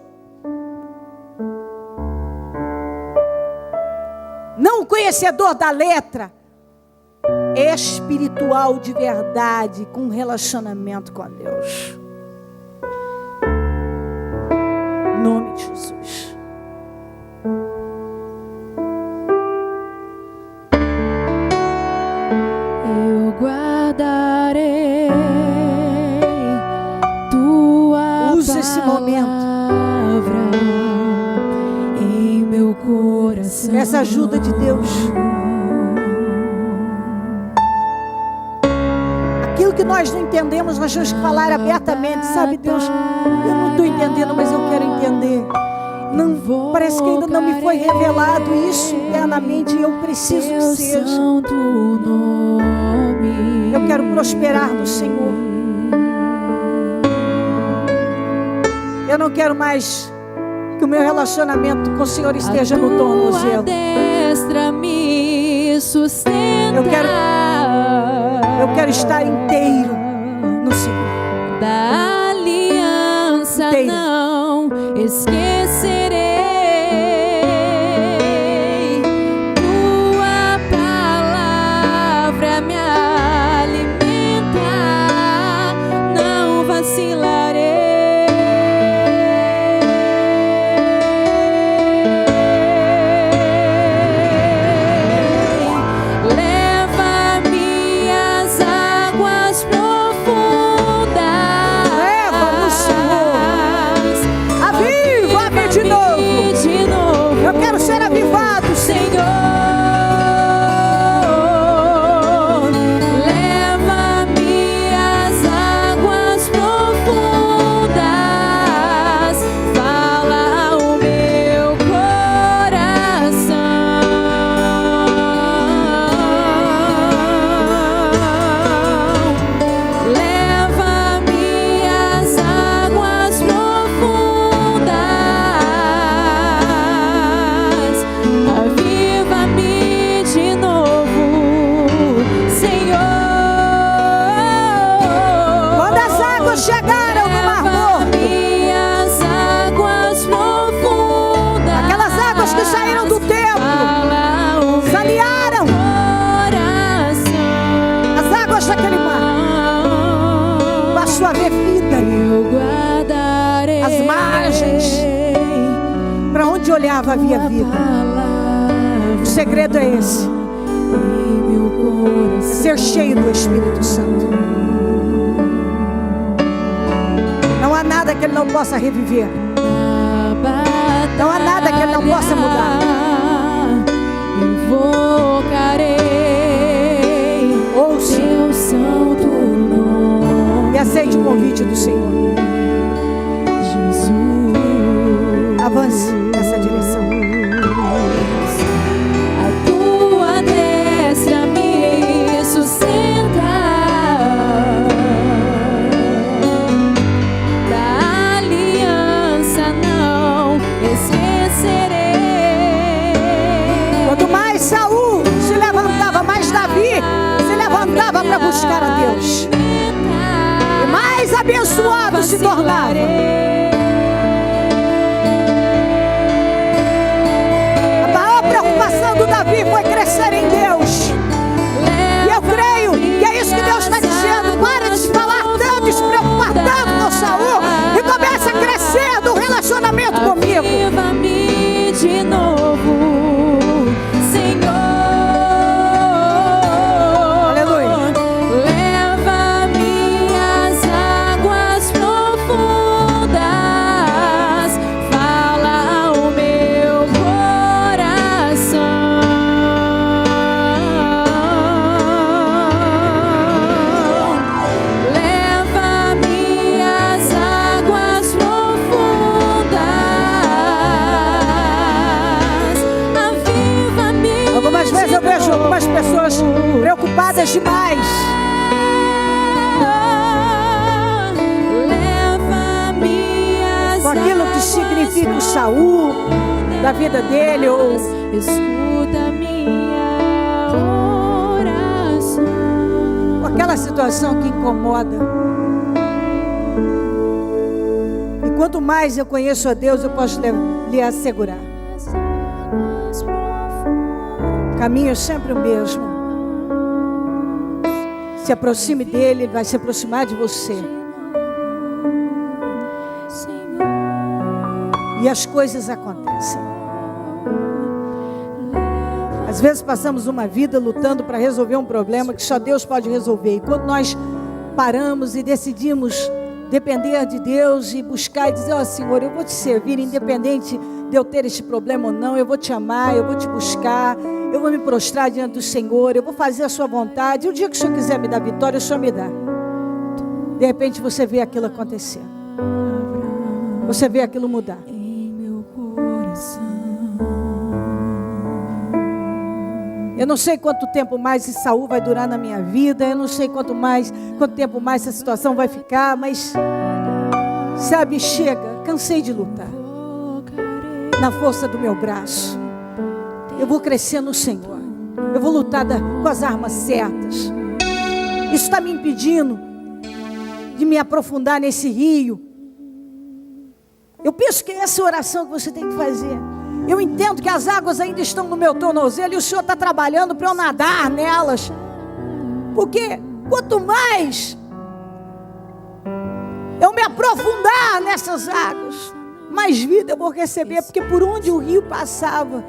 Não conhecedor da letra, espiritual de verdade, com relacionamento com Deus. Em nome de Jesus. Eu guardarei tua Use esse momento. Em meu coração. Essa ajuda de Deus. Aquilo que nós não entendemos, nós temos que falar abertamente. Sabe, Deus, eu não estou entendendo, mas eu quero entender. Não, parece que ainda não me foi revelado isso internamente e eu preciso que seja. Eu quero prosperar no Senhor. Eu não quero mais que o meu relacionamento com o Senhor esteja no tornozelo. Eu quero estar inteiro no Senhor. Da aliança inteiro. Não esquecerei. Tua palavra me alimenta. Não vacilarei. Olhava, havia vida. O segredo é esse: ser cheio do Espírito Santo. Não há nada que Ele não possa reviver. Não há nada que Ele não possa mudar. Invocarei. Ouça teu santo nome e aceite o convite do Senhor. Jesus. Avance nessa direção. A tua destra me sustenta. Da aliança não abençoado se tornava. A maior preocupação do Davi foi crescer em Deus. E eu creio que é isso que Deus está dizendo. Para de falar tanto, de se preocupar tanto com Saul e começa a crescer do relacionamento comigo. Aviva-me de novo, Senhor. Aleluia. Leva-me às águas profundas, fala ao meu coração. Leva-me às águas profundas, aviva-me. Algumas vezes eu vejo algumas pessoas preocupadas demais. Leva-me às Com aquilo que significa o Saul da vida dele, ou escuta minha oração. com aquela situação que incomoda. E quanto mais eu conheço a Deus, eu posso lhe assegurar: o caminho é sempre o mesmo. Se aproxime dele, ele vai se aproximar de você. E as coisas acontecem. Às vezes passamos uma vida lutando para resolver um problema que só Deus pode resolver. E quando nós paramos e decidimos depender de Deus e buscar e dizer: ó Senhor, eu vou te servir, independente de eu ter este problema ou não, eu vou te amar, eu vou te buscar, eu vou me prostrar diante do Senhor, eu vou fazer a sua vontade. E o dia que o Senhor quiser me dar vitória, o Senhor me dá. De repente você vê aquilo acontecer. Você vê aquilo mudar. Em meu coração. Eu não sei quanto tempo mais esse Saul vai durar na minha vida. Eu não sei quanto tempo mais essa situação vai ficar. Mas, sabe, chega. Cansei de lutar. Na força do meu braço. Eu vou crescer no Senhor. Eu vou lutar com as armas certas. Isso está me impedindo de me aprofundar nesse rio. Eu penso que essa é a oração que você tem que fazer. Eu entendo que as águas ainda estão no meu tornozelo e o Senhor está trabalhando para eu nadar nelas. Porque quanto mais eu me aprofundar nessas águas, mais vida eu vou receber. Porque por onde o rio passava,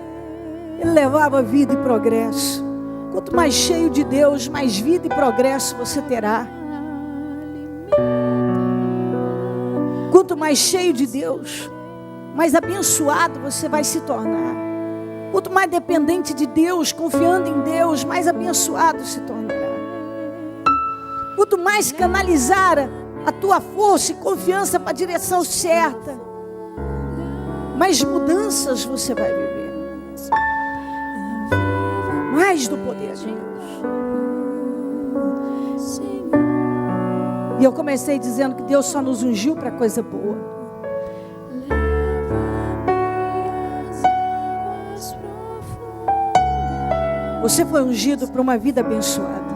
ele levava vida e progresso. Quanto mais cheio de Deus, mais vida e progresso você terá. Quanto mais cheio de Deus, mais abençoado você vai se tornar. Quanto mais dependente de Deus, confiando em Deus, mais abençoado se tornará. Quanto mais canalizar a tua força e confiança para a direção certa, mais mudanças você vai viver. Mais do poder de Deus. E eu comecei dizendo que Deus só nos ungiu para coisa boa. Você foi ungido para uma vida abençoada.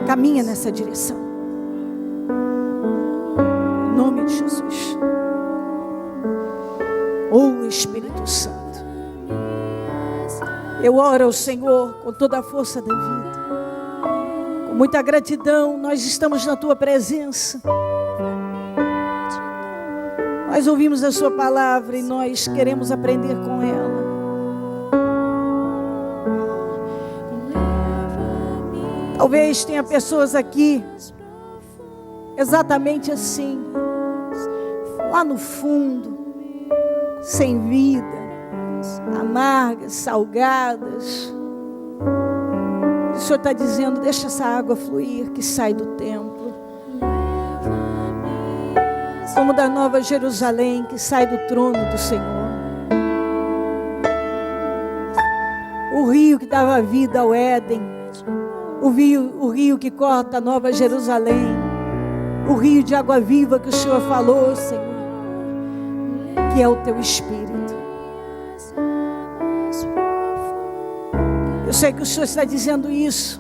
Caminha nessa direção. Em nome de Jesus. Oh Espírito Santo. Eu oro ao Senhor com toda a força da vida. Com muita gratidão, nós estamos na Tua presença. Nós ouvimos a Sua palavra e nós queremos aprender com ela. Talvez tenha pessoas aqui exatamente assim, lá no fundo, sem vida, amargas, salgadas. O Senhor está dizendo: deixa essa água fluir que sai do templo, como da Nova Jerusalém que sai do trono do Senhor. O rio que dava vida ao Éden, o rio que corta a Nova Jerusalém, o rio de água viva que o Senhor falou, Senhor, que é o Teu Espírito. Eu sei que o Senhor está dizendo isso.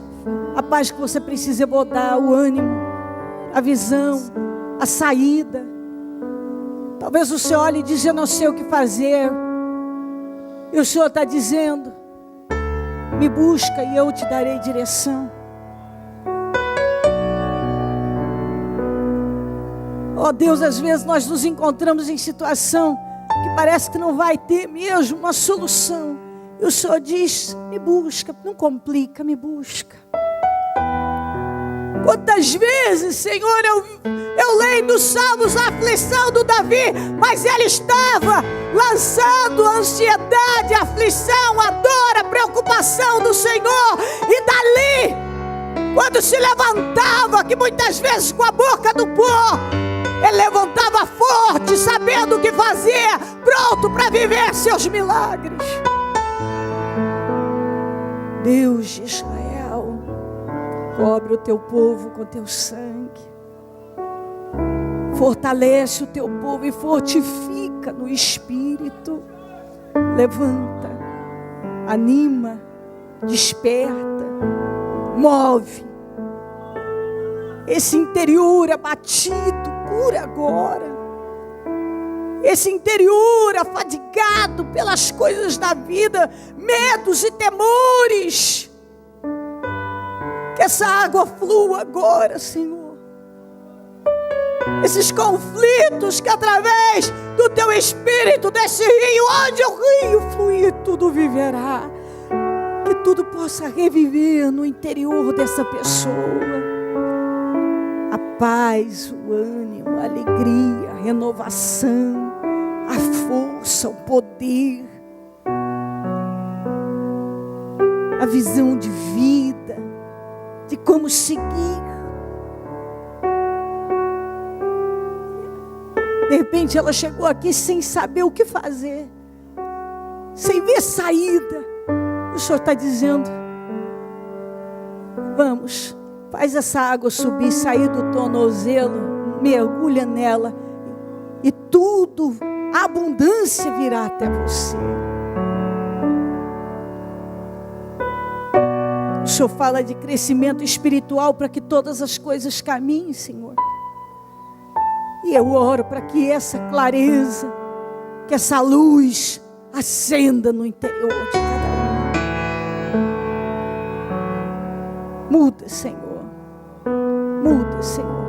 A paz que você precisa é mudar, o ânimo, a visão, a saída. Talvez o Senhor olhe e diz: eu não sei o que fazer. E o Senhor está dizendo: me busca e eu te darei direção. Oh Deus, às vezes nós nos encontramos em situação que parece que não vai ter mesmo uma solução. E o Senhor diz: me busca, não complica, me busca. Quantas vezes, Senhor, eu leio nos Salmos a aflição do Davi, mas ele estava lançando a ansiedade, a aflição, a dor, a preocupação do Senhor. E dali, quando se levantava, que muitas vezes com a boca do pó, ele levantava forte, sabendo o que fazer, pronto para viver seus milagres. Deus de Israel, cobre o teu povo com teu sangue. Fortalece o teu povo e fortifica no espírito. Levanta, anima, desperta, move. Esse interior abatido, cura agora. Esse interior afadigado pelas coisas da vida, medos e temores. Que essa água flua agora, Senhor. Esses conflitos que através do teu Espírito, desse rio, onde o rio fluir, tudo viverá. Que tudo possa reviver no interior dessa pessoa. A paz, o ânimo, a alegria, a renovação, a força, o poder, a visão de vida, de como seguir. De repente ela chegou aqui sem saber o que fazer, sem ver saída. O Senhor está dizendo: vamos, faz essa água subir, sair do tornozelo, mergulha nela, e tudo, a abundância virá até você. O Senhor fala de crescimento espiritual para que todas as coisas caminhem, Senhor. E eu oro para que essa clareza, que essa luz acenda no interior de cada um. Muda, Senhor. Muda, Senhor.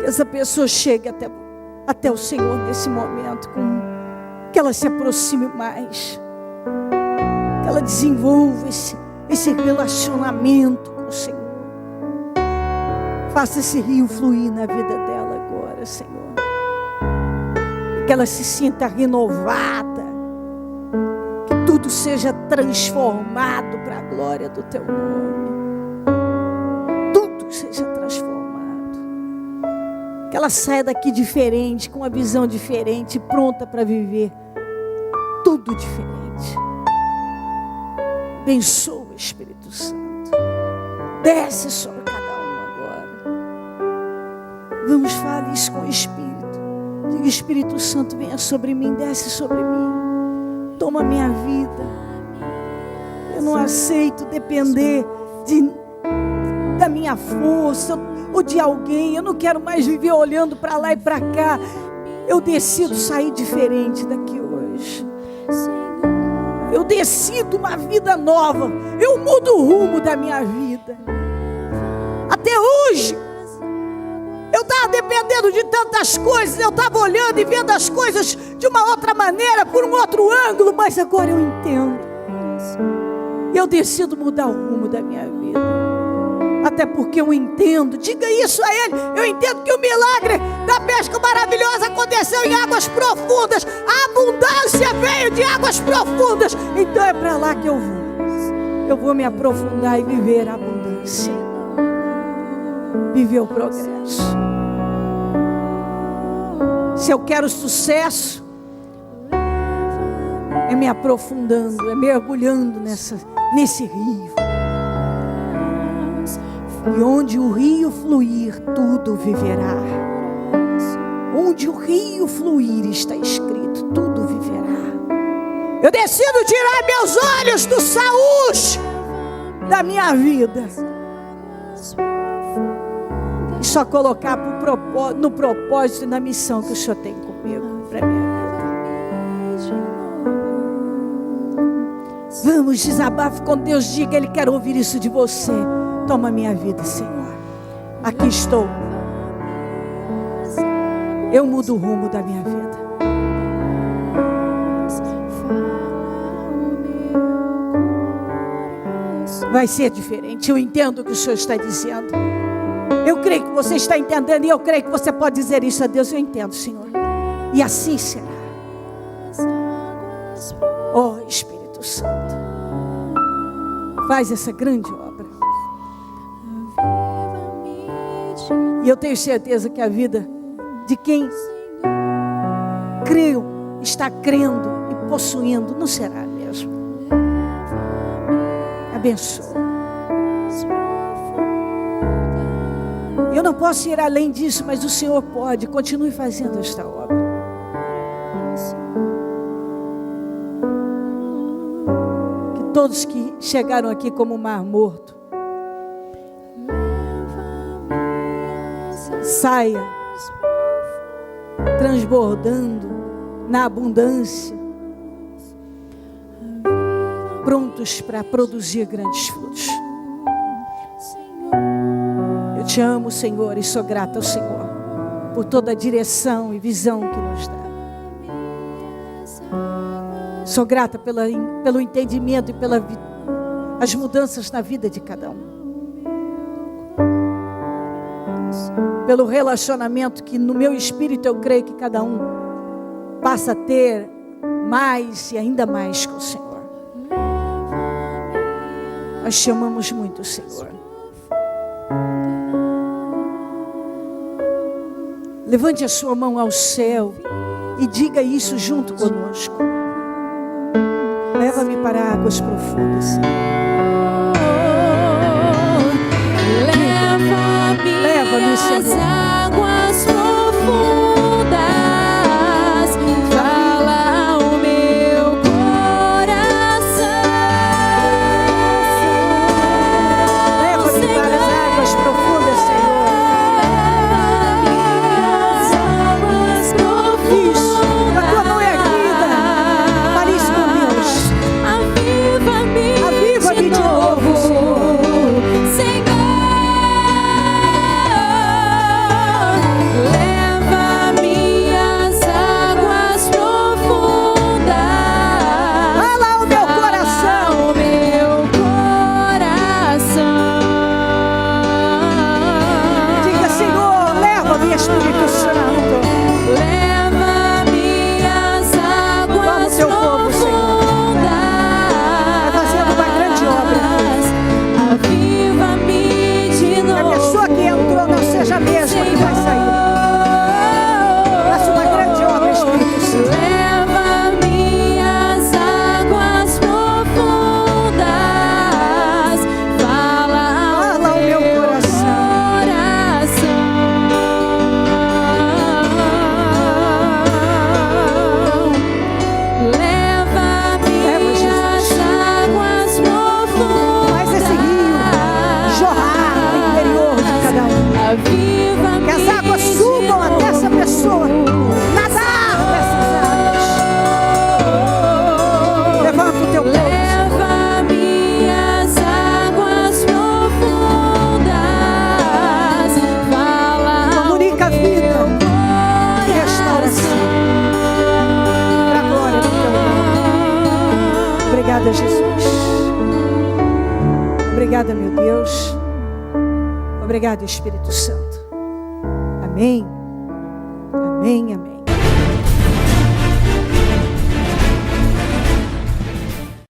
Que essa pessoa chegue até o Senhor nesse momento, que ela se aproxime mais, que ela desenvolva esse relacionamento com o Senhor. Faça esse rio fluir na vida dela agora, Senhor. Que ela se sinta renovada, que tudo seja transformado para a glória do teu nome. Tudo seja transformado. Que ela saia daqui diferente, com uma visão diferente, pronta para viver tudo diferente. Abençoa, Espírito Santo. Desce sobre cada um agora. Vamos falar isso com o Espírito. Diga: Espírito Santo, venha sobre mim, desce sobre mim. Toma minha vida. Eu não aceito depender da minha força ou de alguém. Eu não quero mais viver olhando para lá e para cá. Eu decido sair diferente daqui hoje. Eu decido uma vida nova. Eu mudo o rumo da minha vida. Até hoje eu estava dependendo de tantas coisas. Eu estava olhando e vendo as coisas de uma outra maneira, por um outro ângulo. Mas agora eu entendo. Eu decido mudar o rumo da minha vida. Até porque eu entendo, diga isso a ele, eu entendo que o milagre da pesca maravilhosa aconteceu em águas profundas. A abundância veio de águas profundas. Então é para lá que eu vou. Eu vou me aprofundar e viver a abundância, viver o progresso. Se eu quero sucesso, é me aprofundando, é mergulhando nesse rio. E onde o rio fluir, tudo viverá. Onde o rio fluir, está escrito, tudo viverá. Eu decido tirar meus olhos do Saúl da minha vida e só colocar no propósito e na missão que o Senhor tem comigo, para minha vida. Vamos, desabafe com Deus, diga, Ele quer ouvir isso de você. Toma minha vida, Senhor. Aqui estou. Eu mudo o rumo da minha vida. Vai ser diferente. Eu entendo o que o Senhor está dizendo. Eu creio que você está entendendo. E eu creio que você pode dizer isso a Deus. Eu entendo, Senhor. E assim será. Oh, Espírito Santo, faz essa grande obra. E eu tenho certeza que a vida de quem creu, está crendo e possuindo, não será mesmo. Abençoa. Eu não posso ir além disso, mas o Senhor pode. Continue fazendo esta obra. Que todos que chegaram aqui como mar morto saia transbordando na abundância, prontos para produzir grandes frutos. Eu te amo, Senhor, e sou grata ao Senhor por toda a direção e visão que nos dá. Sou grata pelo entendimento e pelas mudanças na vida de cada um. Pelo relacionamento que no meu espírito eu creio que cada um passa a ter mais e ainda mais com o Senhor. Nós te amamos muito, Senhor. Levante a sua mão ao céu e diga isso junto conosco. Leva-me para águas profundas, Senhor. Leva-me, Senhor. Águas profundas, fala o meu coração. Leva-me para as águas profundas, Senhor. Águas profundas. Isso, a tua mão é erguida. Fale isso com Deus. Aviva-me de novo, Senhor. Que as águas subam até essa pessoa nadar nessas águas. Levanta o teu povo. Leva-me às águas profundas, fala. Comunica a vida e restauração para a glória do teu nome. Obrigada, Jesus. Obrigada, meu Deus. Obrigado, Espírito Santo. Amém. Amém, amém.